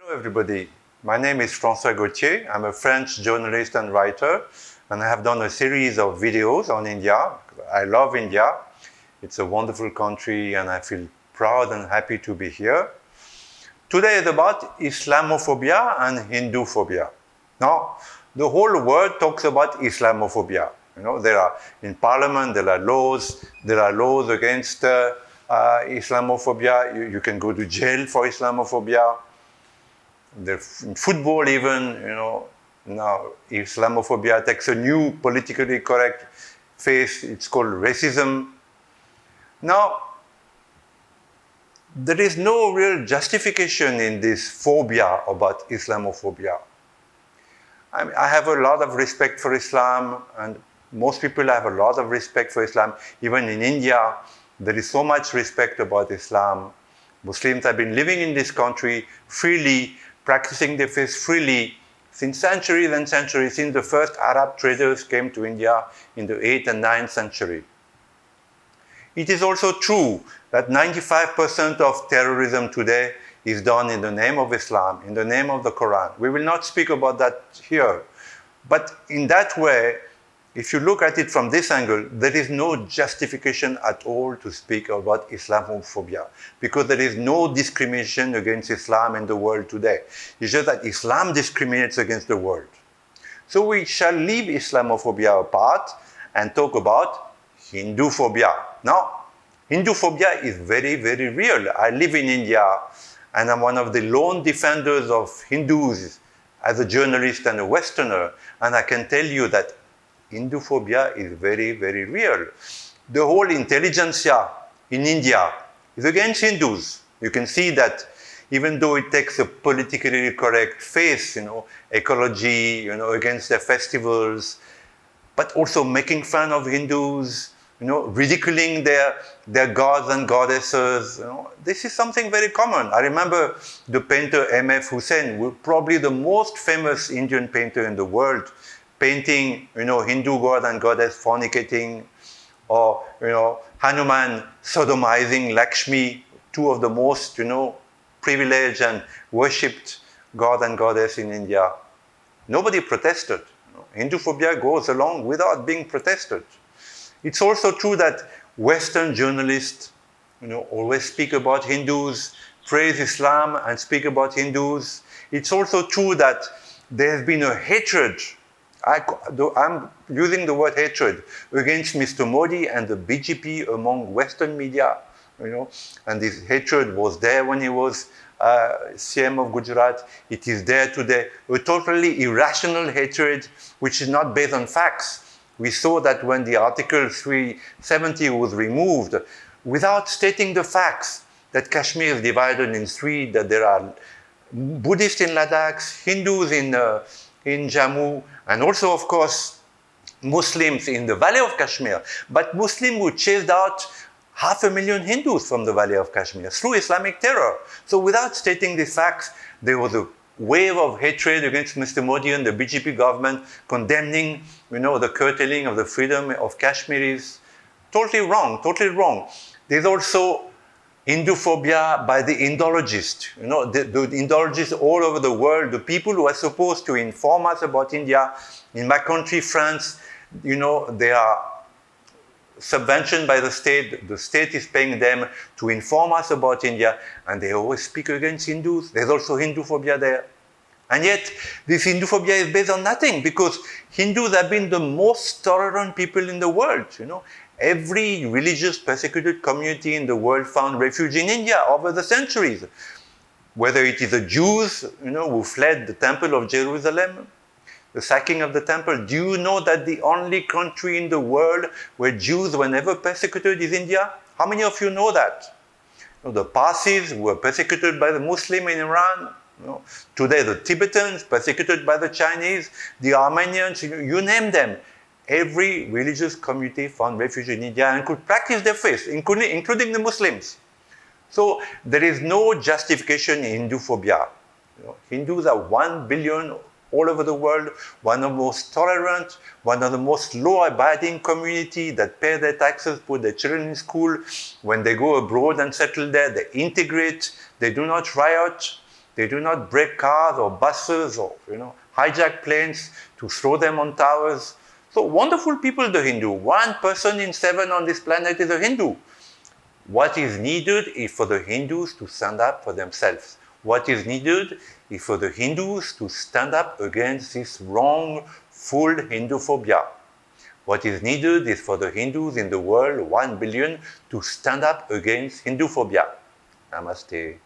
Hello everybody, my name is Francois Gautier. I'm a French journalist and writer, and I have done a series of videos on India. I love India. It's a wonderful country and I feel proud and happy to be here. Today is about Islamophobia and Hinduphobia. Now, the whole world talks about Islamophobia. There are, in parliament, there are laws against Islamophobia. You can go to jail for Islamophobia. In football even, now Islamophobia takes a new politically correct face. It's called racism. Now, there is no real justification in this phobia about Islamophobia. I have a lot of respect for Islam, and most people have a lot of respect for Islam. Even in India, there is so much respect about Islam. Muslims have been living in this country freely, practicing their faith freely since centuries and centuries, since the first Arab traders came to India in the 8th and 9th century. It is also true that 95% of terrorism today is done in the name of Islam, in the name of the Quran. We will not speak about that here. But in that way, if you look at it from this angle, there is no justification at all to speak about Islamophobia, because there is no discrimination against Islam in the world today. It's just that Islam discriminates against the world. So we shall leave Islamophobia apart and talk about Hinduphobia. Now, Hinduphobia is very, very real. I live in India, and I'm one of the lone defenders of Hindus as a journalist and a Westerner, and I can tell you that Hinduphobia is very, very real. The whole intelligentsia in India is against Hindus. You can see that even though it takes a politically correct face, ecology, against their festivals, but also making fun of Hindus, ridiculing their gods and goddesses. This is something very common. I remember the painter M.F. Hussain, probably the most famous Indian painter in the world, painting, Hindu god and goddess fornicating, or, Hanuman sodomizing Lakshmi, two of the most, privileged and worshipped god and goddess in India. Nobody protested. Hinduphobia goes along without being protested. It's also true that Western journalists, always speak about Hindus, praise Islam and speak about Hindus. It's also true that there's been a hatred, I'm using the word hatred, against Mr. Modi and the BJP among Western media, and this hatred was there when he was CM of Gujarat. It is there today, a totally irrational hatred which is not based on facts. We saw that when the Article 370 was removed, without stating the facts, that Kashmir is divided in three, that there are Buddhists in Ladakh, Hindus in Jammu, and also, of course, Muslims in the Valley of Kashmir. But Muslims who chased out 500,000 Hindus from the Valley of Kashmir through Islamic terror. So without stating these facts, there was a wave of hatred against Mr. Modi and the BJP government, condemning, the curtailing of the freedom of Kashmiris. Totally wrong, totally wrong. There's also Hinduphobia by the Indologists. The Indologists all over the world, the people who are supposed to inform us about India. In my country, France, they are subventioned by the state. The state is paying them to inform us about India, and they always speak against Hindus. There's also Hinduphobia there. And yet, this Hinduphobia is based on nothing, because Hindus have been the most tolerant people in the world. Every religious persecuted community in the world found refuge in India over the centuries. Whether it is the Jews, who fled the Temple of Jerusalem, the sacking of the temple. Do you know that the only country in the world where Jews were never persecuted is India? How many of you know that? The Parsis were persecuted by the Muslims in Iran. Today the Tibetans persecuted by the Chinese, the Armenians, you name them. Every religious community found refuge in India and could practice their faith, including the Muslims. So there is no justification in Hinduphobia. Hindus are 1 billion all over the world, one of the most tolerant, one of the most law-abiding community that pay their taxes, put their children in school. When they go abroad and settle there, they integrate, they do not riot. They do not break cars or buses or hijack planes to throw them on towers. So wonderful people, the Hindu. 1 person in 7 on this planet is a Hindu. What is needed is for the Hindus to stand up for themselves. What is needed is for the Hindus to stand up against this wrongful Hinduphobia. What is needed is for the Hindus in the world, 1 billion, to stand up against Hinduphobia. Namaste.